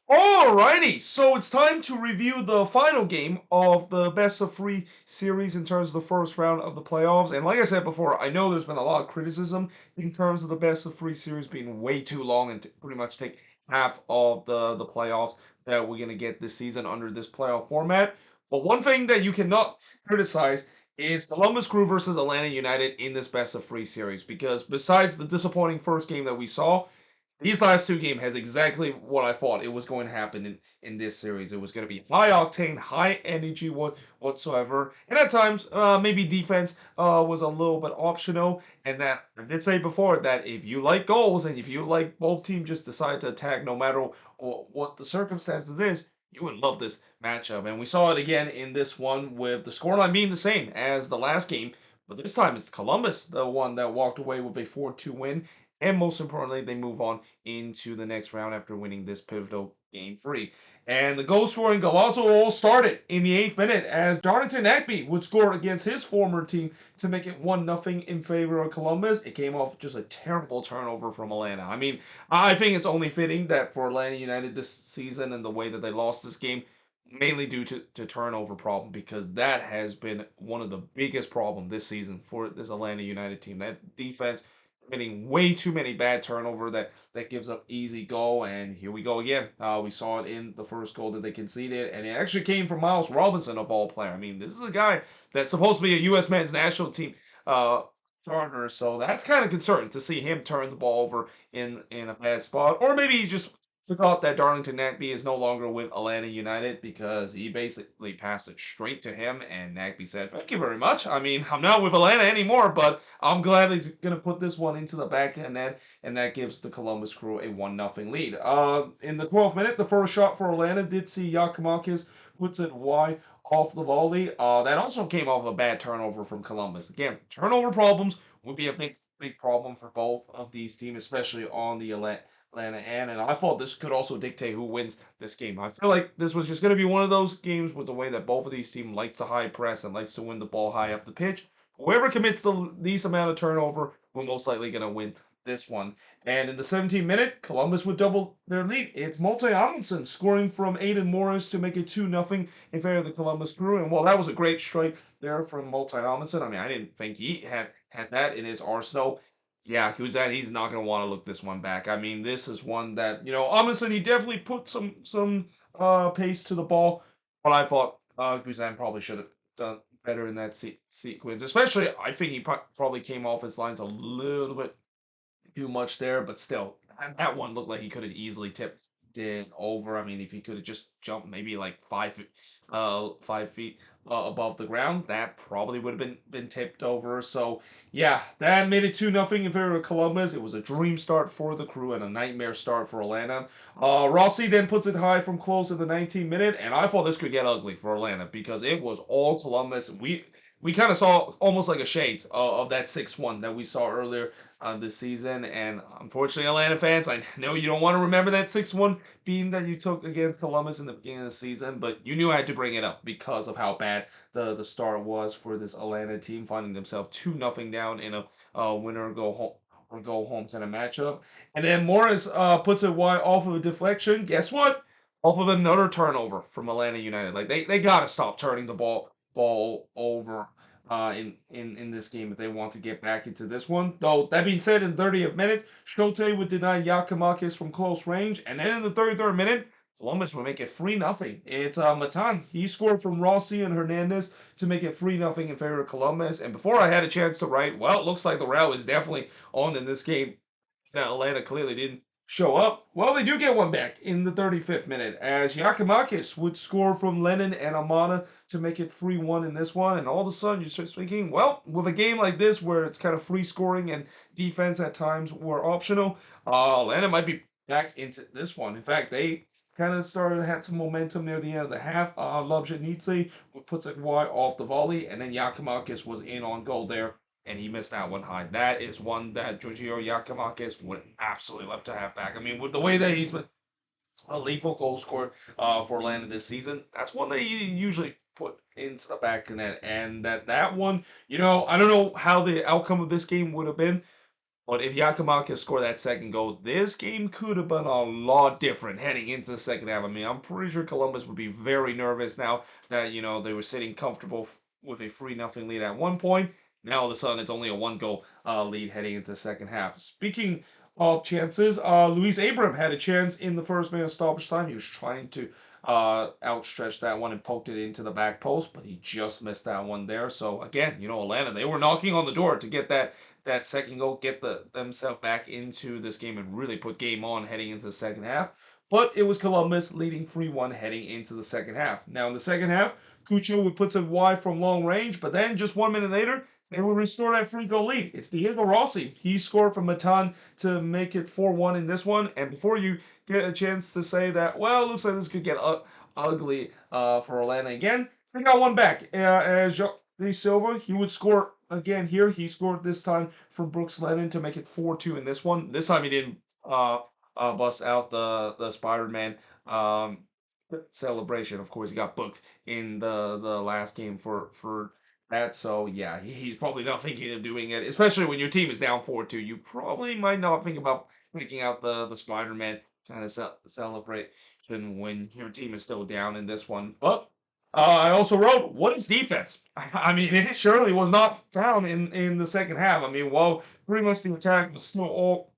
Alrighty, so it's time to review the final game of the best of three series in terms of the first round of the playoffs. And like I said before, I know there's been a lot of criticism in terms of the best of three series being way too long and pretty much take half of the playoffs that we're gonna get this season under this playoff format. But one thing that you cannot criticize is Columbus Crew versus Atlanta United in this best of three series because besides the disappointing first game that we saw, these last two games has exactly what I thought it was going to happen in this series. It was going to be high octane, high energy whatsoever, and at times maybe defense was a little bit optional. And that I did say before that if you like goals and if you like both teams just decide to attack no matter what the circumstances is, you would love this matchup. And we saw it again in this one with the scoreline being the same as the last game. But this time it's Columbus, the one that walked away with a 4-2 win. And most importantly, they move on into the next round after winning this pivotal game three. And the goal scoring golazo all started in the 8th minute as Darlington Nagbe would score against his former team to make it 1-0 in favor of Columbus. It came off just a terrible turnover from Atlanta. I mean, I think it's only fitting that for Atlanta United this season and the way that they lost this game, mainly due to turnover problem because that has been one of the biggest problem this season for this Atlanta United team. That defense committing way too many bad turnover that gives up easy goal. And here we go again. We saw it in the first goal that they conceded, and it actually came from Miles Robinson of all player. I mean, this is a guy that's supposed to be a U.S. men's national team uh, starter, so that's kind of concerning to see him turn the ball over in a bad spot, or maybe he's just forgot that Darlington Nagbe is no longer with Atlanta United because he basically passed it straight to him, and Nagbe said, "Thank you very much. I mean, I'm not with Atlanta anymore, but I'm glad he's going to put this one into the back of net, and that gives the Columbus Crew a 1-0 lead. In the 12th minute, the first shot for Atlanta did see Yakimakis puts it wide off the volley. That also came off a bad turnover from Columbus. Again, turnover problems would be a big problem for both of these teams, especially on the Atlanta end. And I thought this could also dictate who wins this game. I feel like this was just going to be one of those games with the way that both of these teams likes to high press and likes to win the ball high up the pitch. Whoever commits the least amount of turnover will most likely going to win this one. And in the 17th minute, Columbus would double their lead. It's Malte Amundsen scoring from Aiden Morris to make it 2-0 in favor of the Columbus Crew. And while that was a great strike there from Malte Amundsen, I mean, I didn't think he had that in his arsenal. Yeah, he's not going to want to look this one back. I mean, this is one that, Amundsen, he definitely put some pace to the ball, but I thought Guzan probably should have done better in that sequence. Especially, I think he probably came off his lines a little bit too much there, but still, that one looked like he could have easily tipped it over. I mean, if he could have just jumped maybe like 5 feet above the ground, that probably would have been tipped over. So yeah, that made it 2-0 in favor of Columbus. It was a dream start for the Crew and a nightmare start for Atlanta. Rossi then puts it high from close in the 19th minute, and I thought this could get ugly for Atlanta because it was all Columbus. We kind of saw almost like a shade of that 6-1 that we saw earlier this season. And unfortunately, Atlanta fans, I know you don't want to remember that 6-1 beam that you took against Columbus in the beginning of the season, but you knew I had to bring it up because of how bad the start was for this Atlanta team, finding themselves 2-0 down in a winner or go home kind of matchup. And then Morris puts it wide off of a deflection. Guess what? Off of another turnover from Atlanta United. Like they gotta stop turning the ball over in this game if they want to get back into this one. Though that being said, in the 30th minute, Shote would deny Yakimakis from close range, and then in the 33rd minute, Columbus would make it 3-0. It's Matan. He scored from Rossi and Hernandez to make it 3-0 in favor of Columbus. And before I had a chance to write, well, it looks like the route is definitely on in this game. Now, Atlanta clearly didn't show up. Well, they do get one back in the 35th minute as Yakimakis would score from Lennon and Amana to make it 3-1 in this one. And all of a sudden, you start thinking, well, with a game like this where it's kind of free scoring and defense at times were optional, Atlanta might be back into this one. In fact, they kind of had some momentum near the end of the half. Lobjanitse puts it wide off the volley, and then Yakimakis was in on goal there and he missed that one high. That is one that Giorgio Yakimakis would absolutely love to have back. I mean, with the way that he's been a lethal goal scorer for Atlanta this season, that's one that you usually put into the back of net. And that one, I don't know how the outcome of this game would have been, But if Yakamaka scored that second goal, this game could have been a lot different heading into the second half. I mean, I'm pretty sure Columbus would be very nervous now that, they were sitting comfortable with a 3-0 lead at one point. Now all of a sudden it's only a one goal lead heading into the second half. Speaking of chances, Luis Abram had a chance in the first minute of stoppage time. He was trying to outstretch that one and poked it into the back post, but he just missed that one there. So again, Atlanta, they were knocking on the door to get that second goal, get themselves back into this game and really put game on heading into the second half. But it was Columbus leading 3-1 heading into the second half. Now in the second half, Cucho would put it wide from long range, but then just 1 minute later, they would restore that free goal lead. It's Diego Rossi. He scored from Matan to make it 4-1 in this one. And before you get a chance to say that, well, it looks like this could get ugly for Orlando again, they got one back. As Jordi Silva, he would score again here. He scored this time from Brooks Lennon to make it 4-2 in this one. This time he didn't bust out the Spider-Man celebration. Of course, he got booked in the last game for that. So yeah, he's probably not thinking of doing it, especially when your team is down 4-2. You probably might not think about picking out the Spider-Man kind of celebration when your team is still down in this one. But I also wrote, what is defense? I mean, it surely was not found in the second half. I mean, well, pretty much the attack was still all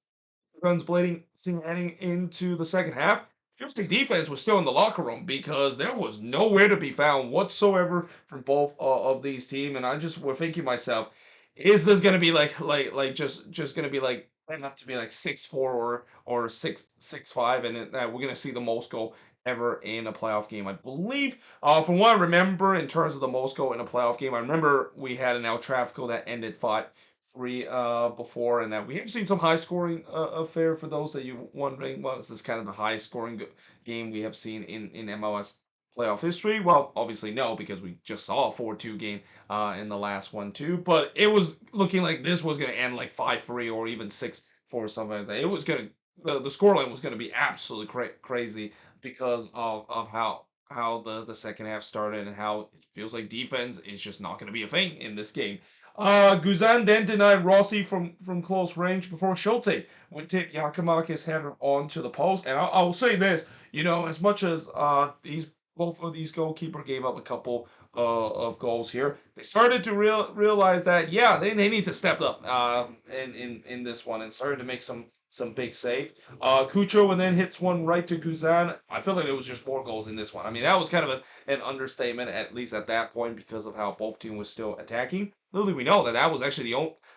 guns blading heading into the second half. Feels like defense was still in the locker room because there was nowhere to be found whatsoever from both of these teams. And I just was thinking to myself, is this gonna be like just gonna be like not to be like 6-4 or 6-5, and we're gonna see the most goal ever in a playoff game? I believe, from what I remember in terms of the most goal in a playoff game, I remember we had an El Trafico that ended 5-3 before, and that we have seen some high scoring affair. For those that you wondering, well, is this kind of the high scoring game we have seen in MLS playoff history? Well, obviously no, because we just saw a 4-2 game in the last one too. But it was looking like this was going to end like 5-3 or even 6-4, something like that. It was going to the scoreline was going to be absolutely crazy because of how the second half started and how it feels like defense is just not going to be a thing in this game. Guzan then denied Rossi from close range before Schulte would tip Yakamaki's header onto the post. And I will say this, as much as these both of these goalkeeper gave up a couple of goals here, they started to realize that yeah, they need to step up in this one and started to make some big save. Cucho and then hits one right to Guzan. I feel like there was just more goals in this one. I mean, that was kind of an understatement, at least at that point, because of how both teams was still attacking. Little do we know that that was actually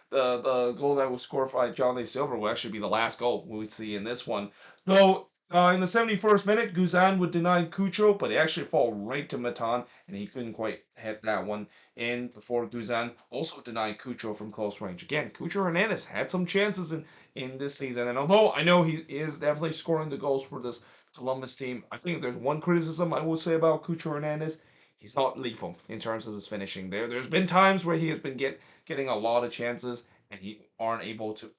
the goal that was scored by Johnny Silver will actually be the last goal we would see in this one. So in the 71st minute, Guzan would deny Cucho, but it actually fall right to Matan, and he couldn't quite hit that one in before Guzan also denied Cucho from close range. Again, Cucho Hernandez had some chances in this season, and although I know he is definitely scoring the goals for this Columbus team, I think if there's one criticism I would say about Cucho Hernandez, he's not lethal in terms of his finishing. There's been times where he has been getting a lot of chances and he aren't able to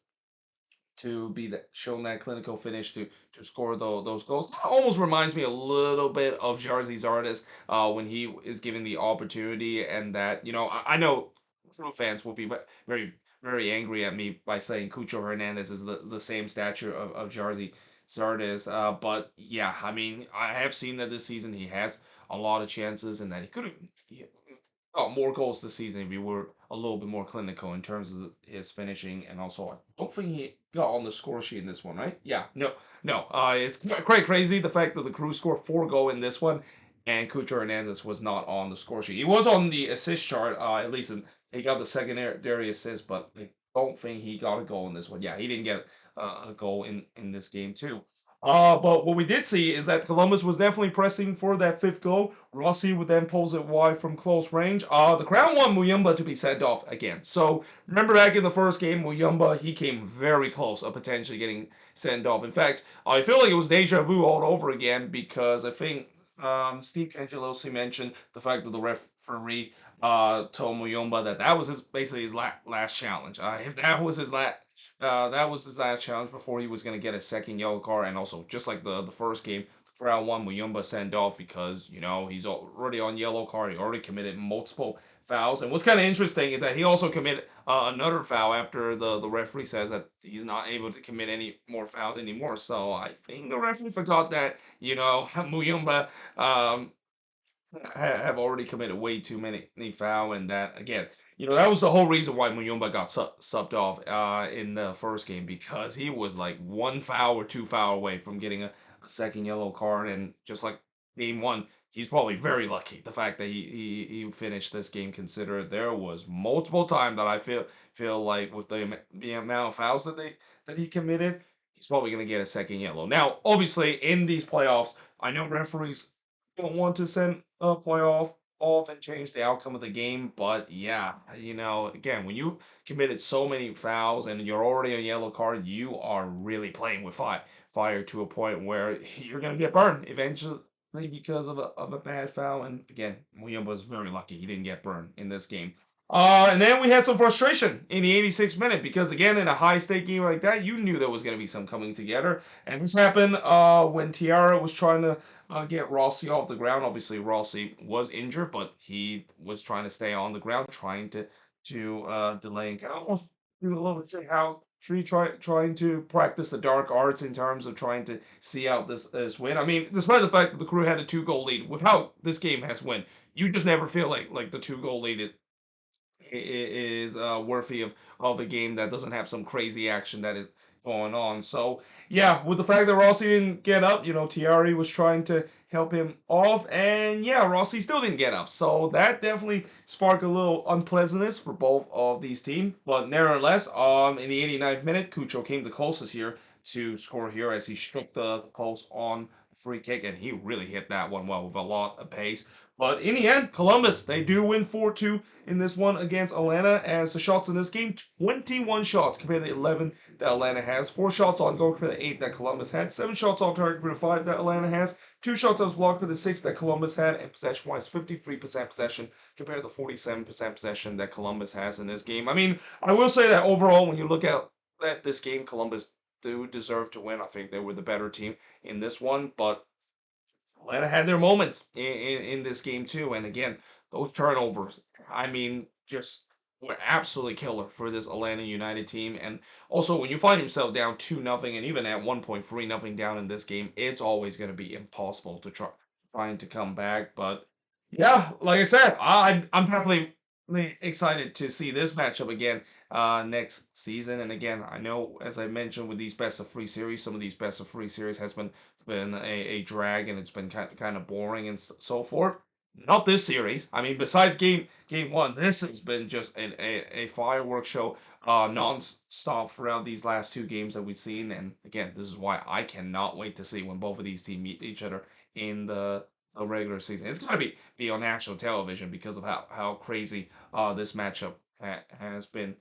be that shown that clinical finish to score those goals. That almost reminds me a little bit of Jarzy Zardes when he is given the opportunity, and that I know true fans will be very very angry at me by saying Cucho Hernandez is the same stature of Jarzy Zardes. But yeah, I mean I have seen that this season he has a lot of chances and that he could have got more goals this season if he were a little bit more clinical in terms of his finishing, and also I don't think he got on the score sheet in this one, right? Yeah, no, no. It's quite crazy the fact that the Crew scored 4 goal in this one, and Cucho Hernandez was not on the score sheet. He was on the assist chart, at least, and he got the secondary assist, but I don't think he got a goal in this one. Yeah, he didn't get a goal in this game too. But what we did see is that Columbus was definitely pressing for that fifth goal. Rossi would then pose it wide from close range. The Crown want Muyumba to be sent off again. So remember back in the first game, Muyumba, he came very close of potentially getting sent off. In fact, I feel like it was deja vu all over again because I think Steve Cangelosi mentioned the fact that the referee told Muyumba that was basically his last challenge. If that was his last challenge before he was going to get a second yellow card, and also just like the first game, for round one, Muyumba sent off because he's already on yellow card. He already committed multiple fouls, and what's kind of interesting is that he also committed another foul after the referee says that he's not able to commit any more fouls anymore. So I think the referee forgot that Muyumba um, have already committed way too many foul, and that again, that was the whole reason why Muyumba got subbed off in the first game because he was like one foul or two foul away from getting a second yellow card, and just like game one, he's probably very lucky the fact that he finished this game. Considered there was multiple time that I feel like with the amount of fouls that he committed, he's probably gonna get a second yellow. Now, obviously, in these playoffs, I know referees don't want to send a playoff off and change the outcome of the game. But yeah, again, when you committed so many fouls and you're already on yellow card, you are really playing with fire to a point where you're gonna get burned eventually because of a bad foul. And again, William was very lucky he didn't get burned in this game. And then we had some frustration in the 86th minute because again, in a high stake game like that, you knew there was going to be some coming together. And this happened when Tiara was trying to get Rossi off the ground. Obviously, Rossi was injured, but he was trying to stay on the ground, trying to delay and kind of almost do a little bit how trying to practice the dark arts in terms of trying to see out this win. I mean, despite the fact that the crew had a 2-goal lead, with how this game has went, you just never feel like the 2-goal lead is worthy of a game that doesn't have some crazy action that is going on. So yeah, with the fact that Rossi didn't get up, Tiari was trying to help him off, and yeah, Rossi still didn't get up. So that definitely sparked a little unpleasantness for both of these teams. But nevertheless, in the 89th minute, Cucho came the closest here to score here as he struck the post on a free kick, and he really hit that one well with a lot of pace. But in the end, Columbus, they do win 4-2 in this one against Atlanta, as the shots in this game, 21 shots compared to 11 that Atlanta has, 4 shots on goal compared to 8 that Columbus had, 7 shots off target compared to 5 that Atlanta has, 2 shots that was blocked compared to 6 that Columbus had, and possession-wise, 53% possession compared to 47% possession that Columbus has in this game. I mean, I will say that overall, when you look at this game, Columbus do deserve to win. I think they were the better team in this one, but Atlanta had their moments in this game too. And again, those turnovers, I mean, just were absolutely killer for this Atlanta United team. And also, when you find yourself down 2-0, and even at 1.3-0 down in this game, it's always going to be impossible to trying to come back. But yeah, like I said, I'm definitely really excited to see this matchup again next season. And again, I know, as I mentioned, with these best of three series, some of these best of three series has been a drag, and it's been kind of boring and so forth. Not this series. I mean, besides game one, this has been just a fireworks show non-stop throughout these last two games that we've seen. And again, this is why I cannot wait to see when both of these teams meet each other in the regular season. It's got to be on national television because of how crazy this matchup has been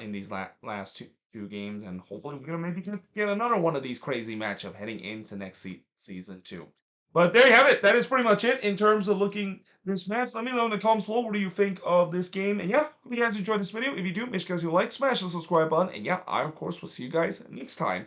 in these last two games, and hopefully we're gonna maybe get another one of these crazy matchup heading into next season too. But there you have it. That is pretty much it in terms of looking this match. Let me know in the comments below what do you think of this game. And yeah, hope you guys enjoyed this video. If you do, make sure you guys like, smash the subscribe button. And yeah, I of course will see you guys next time.